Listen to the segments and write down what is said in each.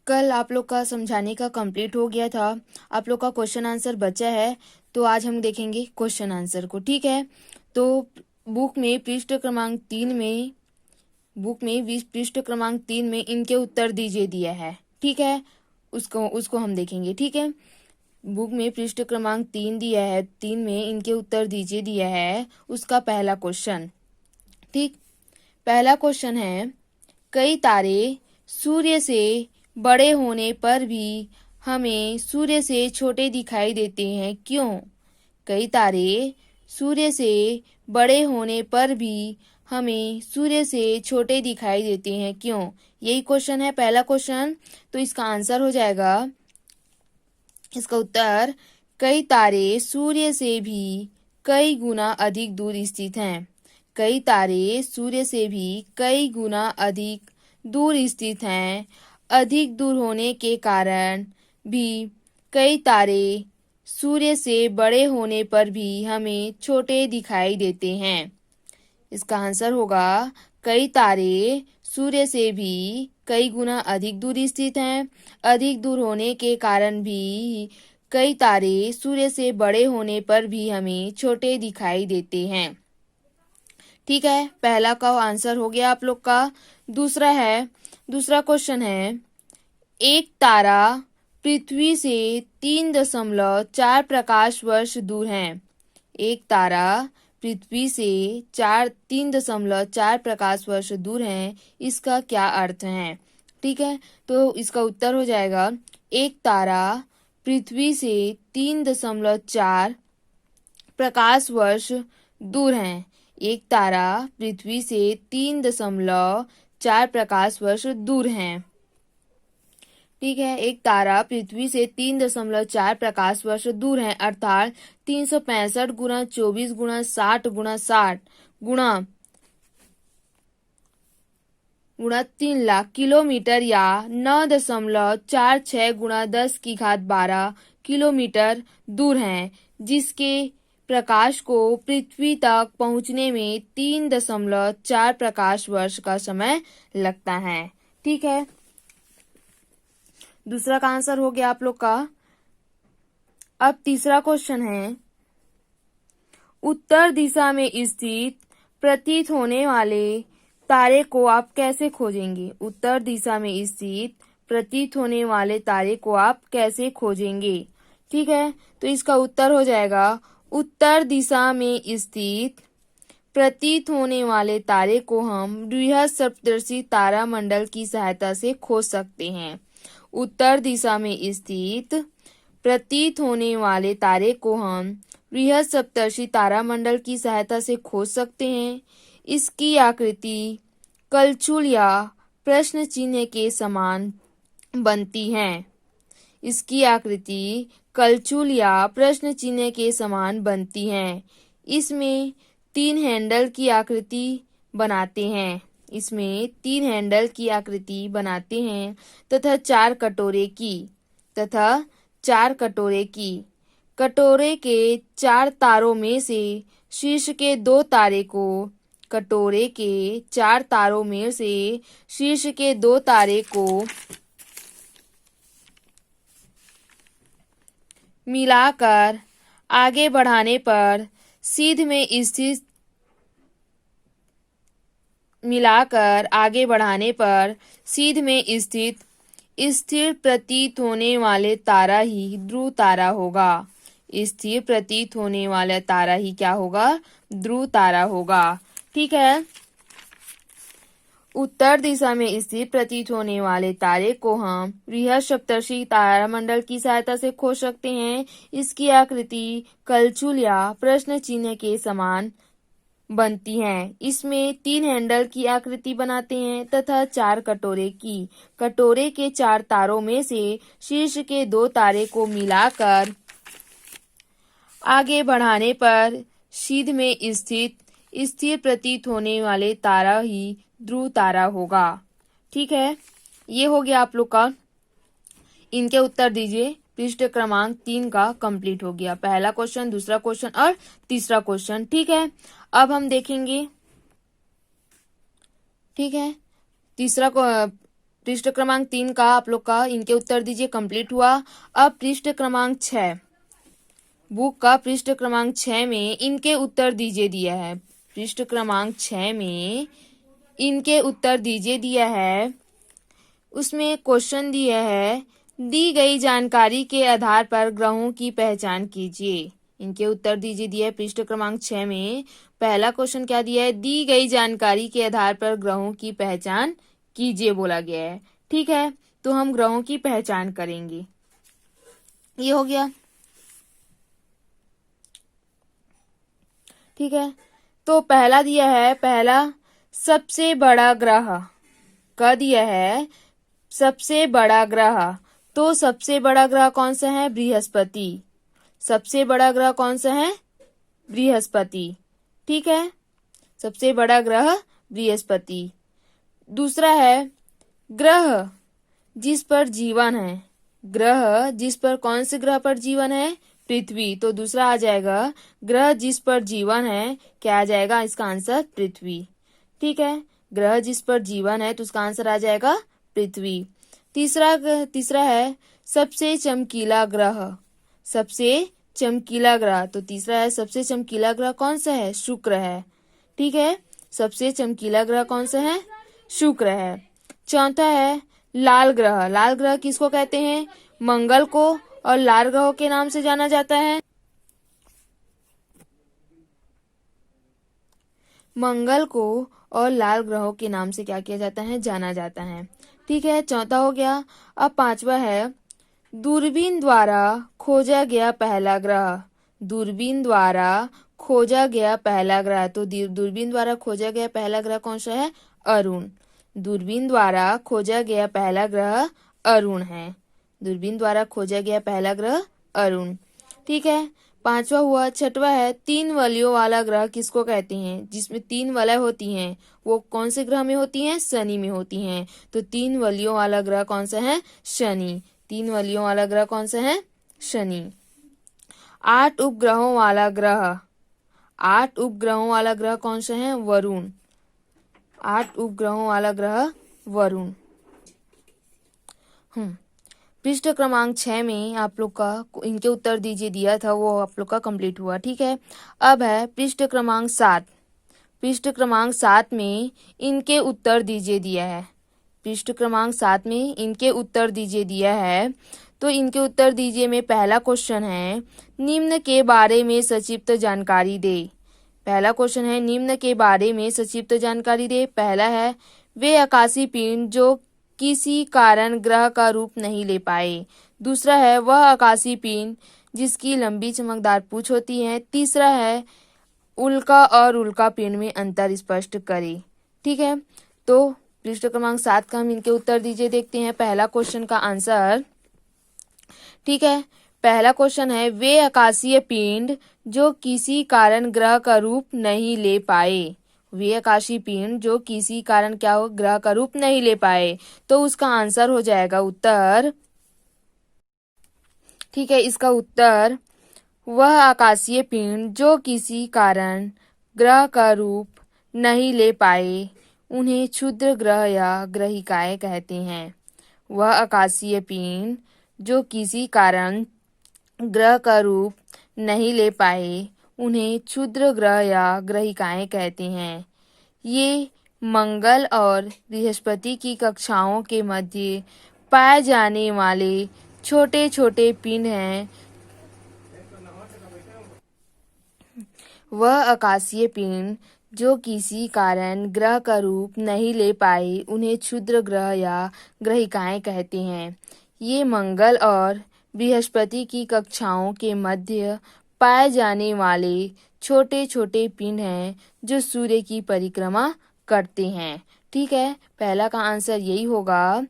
कल आप लोग का समझाने का कंप्लीट हो गया था। आप लोग का क्वेश्चन आंसर बचा है, तो आज हम देखेंगे क्वेश्चन आंसर को। ठीक है, तो बुक में पृष्ठ क्रमांक 3 में पृष्ठ क्रमांक 3 में इनके उत्तर दीजिए दिया है। ठीक है, उसको उसको हम देखेंगे। ठीक है, बुक में पृष्ठ क्रमांक 3 दिया है, 3 में इनके उत्तर दीजिए दिया है। उसका पहला क्वेश्चन, ठीक, पहला क्वेश्चन है, कई तारे सूर्य से बड़े होने पर भी हमें सूर्य से छोटे दिखाई देते हैं, क्यों? कई तारे सूर्य से बड़े होने पर भी हमें सूर्य से छोटे दिखाई देते हैं, क्यों? यही क्वेश्चन है, पहला क्वेश्चन। तो इसका आंसर हो जाएगा, इसका उत्तर, कई तारे सूर्य से भी कई गुना अधिक दूर स्थित हैं। कई तारे सूर्य से भी कई गुना अधिक दूर स्थित हैं। अधिक दूर होने के कारण भी कई तारे सूर्य से बड़े होने पर भी हमें छोटे दिखाई देते हैं। इसका आंसर होगा, कई तारे सूर्य से भी कई गुना अधिक दूर स्थित हैं। अधिक दूर होने के कारण भी कई तारे सूर्य से बड़े होने पर भी हमें छोटे दिखाई देते हैं। ठीक है, पहला का आंसर हो गया आप लोग का। दूसरा क्वेश्चन है, एक तारा पृथ्वी से 3.4 प्रकाश वर्ष दूर है। एक तारा पृथ्वी से 3.4 प्रकाश वर्ष दूर है, इसका क्या अर्थ है? ठीक है, तो इसका उत्तर हो जाएगा, एक तारा पृथ्वी से 3.4 प्रकाश वर्ष दूर है। एक तारा पृथ्वी से 3.4 प्रकाश वर्ष दूर है। ठीक है, एक तारा पृथ्वी से 3.4 प्रकाश वर्ष दूर है, अर्थात 365 गुना 24 गुना 60 गुना 60 गुणा 3 लाख किलोमीटर या 9.46 गुणा 10 की घात 12 किलोमीटर दूर है, जिसके प्रकाश को पृथ्वी तक पहुंचने में 3.4 प्रकाश वर्ष का समय लगता है। ठीक है, दूसरा का आंसर हो गया आप लोग का। अब तीसरा क्वेश्चन है, उत्तर दिशा में स्थित प्रतीत होने वाले तारे को आप कैसे खोजेंगे? उत्तर दिशा में स्थित प्रतीत होने वाले तारे को आप कैसे खोजेंगे? ठीक है, तो इसका उत्तर हो जाएगा, उत्तर दिशा में स्थित प्रतीत होने वाले तारे को हम बृहद सप्तर्षि तारा मंडल की सहायता से खोज सकते हैं। उत्तर दिशा में स्थित प्रतीत होने वाले तारे को हम बृहद सप्तर्षि तारामंडल की सहायता से खोज सकते हैं। इसकी आकृति कलचुल या प्रश्न चिन्ह के समान बनती है। इसकी आकृति कलचुल या प्रश्न चिन्ह के समान बनती है। इसमें 3 हैंडल की आकृति बनाते हैं। इसमें 3 हैंडल की आकृति बनाते हैं तथा 4 कटोरे की कटोरे के 4 तारों में से शीर्ष के 2 तारे को कटोरे के 4 तारों में से शीर्ष के 2 तारे को मिलाकर आगे बढ़ाने पर सीध में स्थित स्थिर प्रतीत होने वाले तारा ही ध्रुव तारा होगा। स्थिर प्रतीत होने वाला तारा ही क्या होगा? ध्रुव तारा होगा। ठीक है, उत्तर दिशा में स्थित प्रतीत होने वाले तारे को हम बृहद सप्तर्षि तारामंडल की सहायता से खोज सकते हैं। इसकी आकृति कलचुल या प्रश्न चिन्ह के समान बनती है। इसमें 3 हैंडल की आकृति बनाते हैं तथा 4 कटोरे के 4 तारों में से शीर्ष के 2 तारे को मिलाकर आगे बढ़ाने पर सीध में स्थित स्थिर प्रतीत होने वाले तारा ही ध्रुव तारा होगा। ठीक है, ये हो गया आप लोग का। इनके उत्तर दीजिए। पृष्ठ क्रमांक 3 का कंप्लीट हो गया। पहला क्वेश्चन, दूसरा क्वेश्चन और तीसरा क्वेश्चन। ठीक है, अब हम देखेंगे। ठीक है, पृष्ठ क्रमांक 3 का आप लोग का इनके उत्तर दीजिए कंप्लीट हुआ। अब पृष्ठ क्रमांक 6, बुक का पृष्ठ क्रमांक 6 में इनके उत्तर दीजिए दिया है। पृष्ठ क्रमांक 6 में इनके उत्तर दीजिए दिया है। उसमें क्वेश्चन दिया है, दी गई जानकारी के आधार पर ग्रहों की पहचान कीजिए। इनके उत्तर दीजिए दिया है पृष्ठ क्रमांक 6 में। पहला क्वेश्चन क्या दिया है, दी गई जानकारी के आधार पर ग्रहों की पहचान कीजिए बोला गया है। ठीक है, तो हम ग्रहों की पहचान करेंगे। ये हो गया। ठीक है, तो पहला दिया है, पहला सबसे बड़ा ग्रह का दिया है, सबसे बड़ा ग्रह। तो सबसे बड़ा ग्रह कौन सा है, बृहस्पति। सबसे बड़ा ग्रह कौन सा है, बृहस्पति। ठीक है, सबसे बड़ा ग्रह बृहस्पति। दूसरा है ग्रह जिस पर जीवन है, ग्रह जिस पर, कौन से ग्रह पर जीवन है, पृथ्वी। तो दूसरा आ जाएगा ग्रह जिस पर जीवन है, क्या आ जाएगा इसका आंसर, पृथ्वी। ठीक है, ग्रह जिस पर जीवन है तो उसका आंसर आ जाएगा पृथ्वी। तीसरा है सबसे चमकीला ग्रह, सबसे चमकीला ग्रह। तो तीसरा है सबसे चमकीला ग्रह कौन सा है, शुक्र है। ठीक है, सबसे चमकीला ग्रह कौन सा है, शुक्र है। चौथा है लाल ग्रह। लाल ग्रह किसको कहते हैं, मंगल को, और लाल ग्रह के नाम से जाना जाता है, मंगल को और लाल ग्रहों के नाम से क्या किया जाता है, जाना जाता है। ठीक है, चौथा हो गया। अब पांचवा है दूरबीन द्वारा खोजा गया पहला ग्रह। दूरबीन द्वारा खोजा गया पहला ग्रह। तो दूरबीन द्वारा खोजा गया पहला ग्रह कौन सा है, अरुण। दूरबीन द्वारा खोजा गया पहला ग्रह अरुण है। दूरबीन द्वारा खोजा गया पहला ग्रह अरुण। ठीक है, पांचवा हुआ। छठवा है तीन वलयों वाला ग्रह किसको कहते हैं, जिसमें तीन वलय होती हैं, वो कौन से ग्रह में होती हैं, शनि में होती हैं। तो तीन वलयों वाला ग्रह कौन सा है, शनि। तीन वलयों वाला ग्रह कौन सा है, शनि। 8 उपग्रहों वाला ग्रह, 8 उपग्रहों वाला ग्रह कौन सा है, वरुण। 8 उपग्रहों वाला ग्रह वरुण। पृष्ठ क्रमांक 6 में आप लोग का इनके उत्तर दीजिए दिया था, वो आप लोग का कंप्लीट हुआ। ठीक है, अब है पृष्ठ क्रमांक 7। पृष्ठ क्रमांक 7 में इनके उत्तर दीजिए दिया है। पृष्ठ क्रमांक 7 में इनके उत्तर दीजिए दिया है। तो इनके उत्तर दीजिए में पहला क्वेश्चन है निम्न के बारे में संक्षिप्त जानकारी दे। पहला क्वेश्चन है निम्न के बारे में संक्षिप्त जानकारी दे। पहला है वे आकाशीय पिंड जो किसी कारण ग्रह का रूप नहीं ले पाए। दूसरा है वह आकाशीय पिंड जिसकी लंबी चमकदार पूंछ होती है। तीसरा है उल्का और उल्का पिंड में अंतर स्पष्ट करे। ठीक है, तो पृष्ठ क्रमांक 7 का हम इनके उत्तर दीजिए देखते हैं पहला क्वेश्चन का आंसर। ठीक है, पहला क्वेश्चन है वे आकाशीय पिंड जो किसी कारण ग्रह का रूप नहीं ले पाए। वे आकाशीय पिंड जो किसी कारण क्या हो, ग्रह का रूप नहीं ले पाए। तो उसका आंसर हो जाएगा उत्तर। ठीक है, इसका उत्तर वह आकाशीय पिंड जो किसी कारण ग्रह का रूप नहीं ले पाए उन्हें क्षुद्र ग्रह या ग्रहिकाएं कहते हैं। वह आकाशीय पिंड जो किसी कारण ग्रह का रूप नहीं ले पाए उन्हें क्षुद्र ग्रह या ग्रहिकाएं कहते हैं। ये मंगल और बृहस्पति की कक्षाओं के मध्य पाए जाने वाले छोटे छोटे पिंड हैं। वह आकाशीय पिंड जो किसी कारण ग्रह का रूप नहीं ले पाए उन्हें क्षुद्र ग्रह या ग्रहिकाएं कहते हैं। ये मंगल और बृहस्पति की कक्षाओं के मध्य पाए जाने वाले छोटे छोटे पिंड हैं जो सूर्य की परिक्रमा करते हैं। ठीक है, पहला का आंसर यही होगा,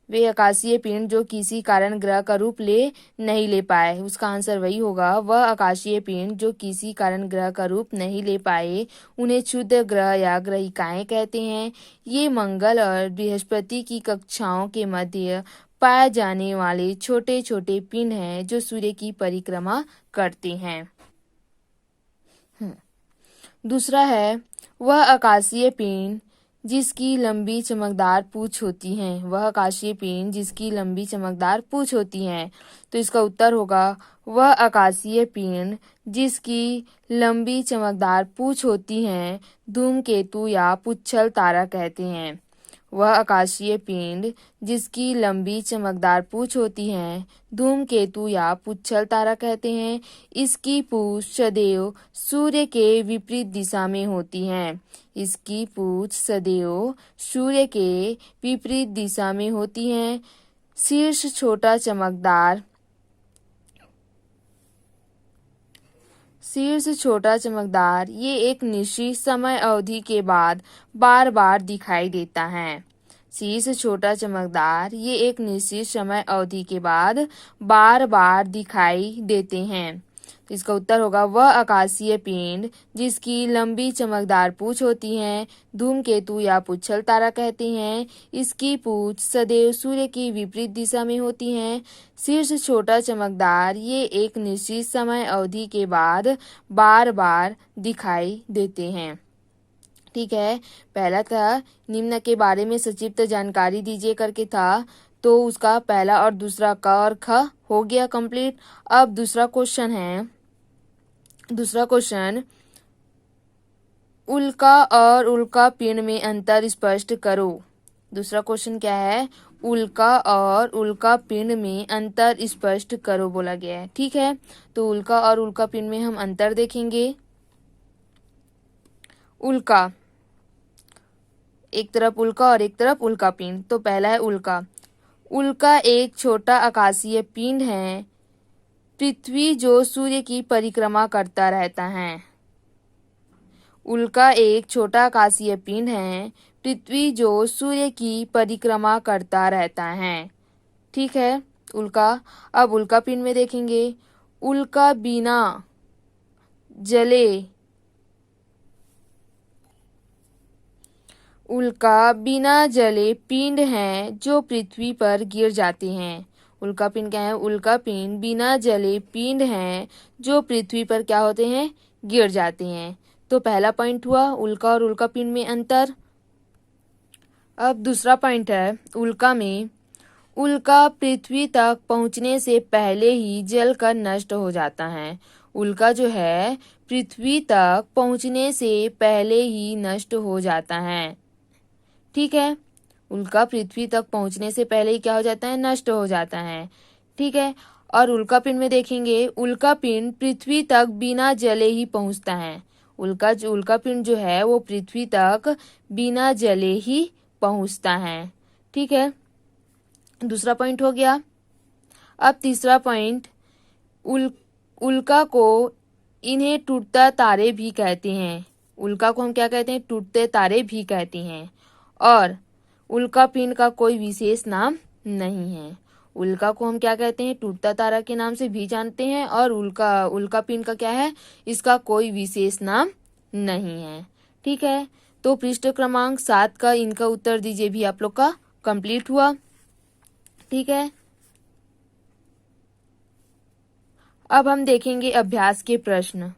वे आकाशीय पिंड जो किसी कारण ग्रह का रूप नहीं ले पाए। उसका आंसर वही होगा, वह आकाशीय पिंड जो किसी कारण ग्रह का रूप नहीं ले पाए उन्हें क्षुद्र ग्रह या ग्रहिकाएं कहते हैं। ये मंगल और बृहस्पति की कक्षाओं के मध्य पाए जाने वाले छोटे छोटे पिंड हैं जो सूर्य की परिक्रमा करते हैं। दूसरा है वह आकाशीय पिंड जिसकी लंबी चमकदार पूंछ होती है। वह आकाशीय पिंड जिसकी लंबी चमकदार पूंछ होती है। तो इसका उत्तर होगा वह आकाशीय पिंड जिसकी लंबी चमकदार पूंछ होती है धूमकेतु या पुच्छल तारा कहते हैं। वह आकाशीय पिंड जिसकी लंबी चमकदार पूंछ होती है धूमकेतु या पुच्छल तारा कहते हैं। इसकी पूंछ सदैव सूर्य के विपरीत दिशा में होती है। इसकी पूंछ सदैव सूर्य के विपरीत दिशा में होती है। शीर्ष छोटा चमकदार ये एक निश्चित समय अवधि के बाद बार बार दिखाई देता है। शीर्ष छोटा चमकदार ये एक निश्चित समय अवधि के बाद बार बार दिखाई देते हैं। तो इसका उत्तर होगा वह आकाशीय पिंड जिसकी लंबी चमकदार पूंछ होती है धूमकेतु या पुच्छल तारा कहते हैं। इसकी पूंछ सदैव सूर्य की विपरीत दिशा में होती है। शीर्ष छोटा चमकदार ये एक निश्चित समय अवधि के बाद बार बार दिखाई देते हैं। ठीक है, पहला था निम्न के बारे में संक्षिप्त जानकारी दीजिए करके था, तो उसका पहला और दूसरा क और ख हो गया कंप्लीट। अब दूसरा क्वेश्चन उल्का और उल्का पिंड में अंतर स्पष्ट करो। दूसरा क्वेश्चन क्या है? उल्का और उल्का पिंड में अंतर स्पष्ट करो बोला गया है। ठीक है, तो उल्का और उल्का पिंड में हम अंतर देखेंगे। उल्का, एक तरफ उल्का और एक तरफ उल्का पिंड। तो पहला है उल्का। उल्का एक छोटा आकाशीय पिंड है पृथ्वी जो सूर्य की परिक्रमा करता रहता है। उल्का एक छोटा आकाशीय पिंड है पृथ्वी जो सूर्य की परिक्रमा करता रहता है। ठीक है, उल्का। अब उल्का पिंड में देखेंगे। उल्का बिना जले पिंड हैं जो पृथ्वी पर गिर जाते हैं। उल्का पिंड क्या है? उल्का पिंड बिना जले पिंड हैं जो पृथ्वी पर क्या होते हैं? गिर जाते हैं। तो पहला पॉइंट हुआ उल्का और उल्का पिंड में अंतर। अब दूसरा पॉइंट है उल्का में उल्का पृथ्वी तक पहुंचने से पहले ही जलकर नष्ट हो जाता है। उल्का जो है पृथ्वी तक पहुंचने से पहले ही नष्ट हो जाता है। ठीक है, उल्का पृथ्वी तक पहुंचने से पहले ही क्या हो जाता है? नष्ट हो जाता है। ठीक है, और उल्का पिंड में देखेंगे। उल्का पिंड पृथ्वी तक बिना जले ही पहुंचता है। उल्का पिंड जो है वो पृथ्वी तक बिना जले ही पहुंचता है। ठीक है, दूसरा पॉइंट हो गया। अब तीसरा पॉइंट, उल्का को इन्हें टूटता तारे भी कहते हैं। उल्का को हम क्या कहते हैं? टूटते तारे भी कहते हैं। और उल्का पिंड का कोई विशेष नाम नहीं है। उल्का को हम क्या कहते हैं? टूटता तारा के नाम से भी जानते हैं। और उल्का पिंड का क्या है? इसका कोई विशेष नाम नहीं है। ठीक है, तो पृष्ठ क्रमांक 7 का इनका उत्तर दीजिए भी आप लोग का कंप्लीट हुआ। ठीक है, अब हम देखेंगे अभ्यास के प्रश्न।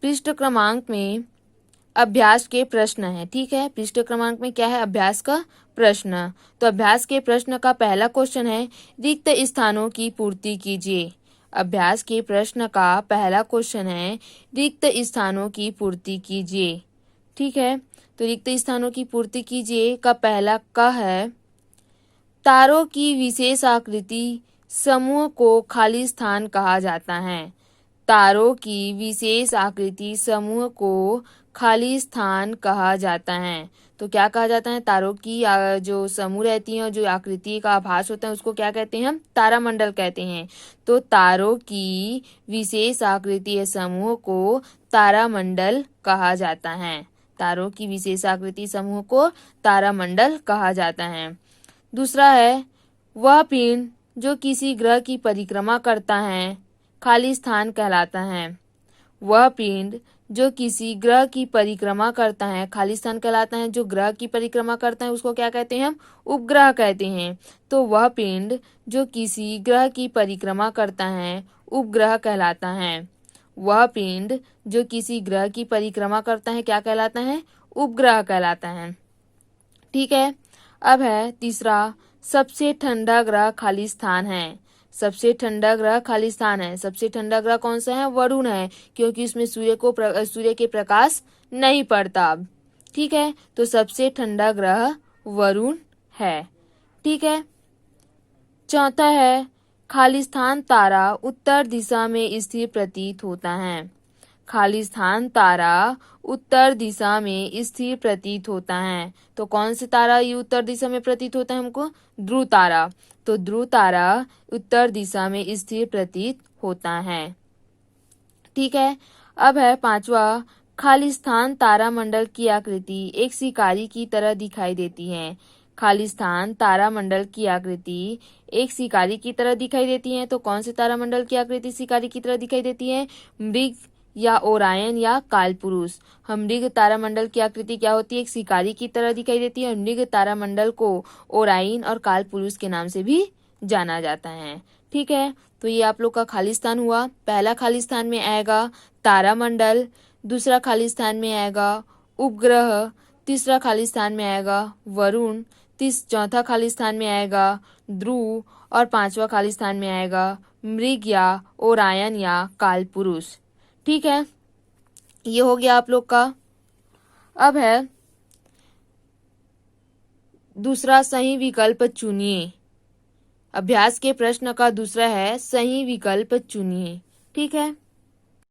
पृष्ठ क्रमांक में अभ्यास के प्रश्न है। ठीक है, पृष्ठ क्रमांक में क्या है? अभ्यास का प्रश्न। तो अभ्यास के प्रश्न का पहला क्वेश्चन है रिक्त स्थानों की पूर्ति कीजिए। अभ्यास के प्रश्न का पहला क्वेश्चन है रिक्त स्थानों की पूर्ति कीजिए। ठीक है, तो रिक्त स्थानों की पूर्ति कीजिए का पहला क है तारों की विशेष आकृति समूह को खाली स्थान कहा जाता है। तारों की विशेष आकृति समूह को खाली स्थान कहा जाता है। तो क्या कहा जाता है? तारों की जो समूह रहती है और जो आकृति का आभास होता है उसको क्या कहते हैं? हम तारामंडल कहते हैं। तो तारों की विशेष आकृति समूह को तारामंडल कहा जाता है। तारों की विशेष आकृति समूह को तारामंडल कहा जाता है। दूसरा है वह पिंड जो किसी ग्रह की परिक्रमा करता है खाली स्थान कहलाता है। वह पिंड जो किसी ग्रह की परिक्रमा करता है खाली स्थान कहलाता है। जो ग्रह की परिक्रमा करता है उसको क्या कहते हैं? हम उपग्रह कहते हैं। तो वह पिंड जो किसी ग्रह की परिक्रमा करता है उपग्रह कहलाता है। वह पिंड जो किसी ग्रह की परिक्रमा करता है क्या कहलाता है? उपग्रह कहलाता है। ठीक है। अब है तीसरा, सबसे ठंडा ग्रह खाली स्थान है। सबसे ठंडा ग्रह खाली स्थान है। सबसे ठंडा ग्रह कौन सा है? वरुण है, क्योंकि उसमें सूर्य के प्रकाश नहीं पड़ता। ठीक है, तो सबसे ठंडा ग्रह वरुण है। ठीक है। चौथा है, खाली स्थान तारा उत्तर दिशा में स्थिर प्रतीत होता है। खाली स्थान तारा उत्तर दिशा में स्थिर प्रतीत होता है। तो कौन से तारा ये उत्तर दिशा में प्रतीत होता है हमको? ध्रुव तारा। तो ध्रुव तारा उत्तर दिशा में स्थिर प्रतीत होता है। ठीक है। अब है पांचवा, खाली स्थान तारामंडल की आकृति एक शिकारी की तरह दिखाई देती है। खाली स्थान तारामंडल की आकृति एक शिकारी की तरह दिखाई देती है। तो कौन से तारामंडल की आकृति शिकारी की तरह दिखाई देती है? मृग या ओरायन या कालपुरुष। हम मृग तारामंडल की आकृति क्या होती है? एक शिकारी की तरह दिखाई देती है। और मृग तारामंडल को ओराइन और कालपुरुष के नाम से भी जाना जाता है। ठीक है, तो ये आप लोग का खाली स्थान हुआ। पहला खाली स्थान में आएगा तारामंडल, दूसरा खाली स्थान में आएगा उपग्रह, तीसरा खाली स्थान में आएगा वरुण, चौथा खाली स्थान में आएगा ध्रुव और पांचवा खाली स्थान में आएगा मृग या ओरायन या कालपुरुष। ठीक है, ये हो गया आप लोग का। अब है दूसरा, सही विकल्प चुनिए। अभ्यास के प्रश्न का दूसरा है सही विकल्प चुनिए। ठीक है।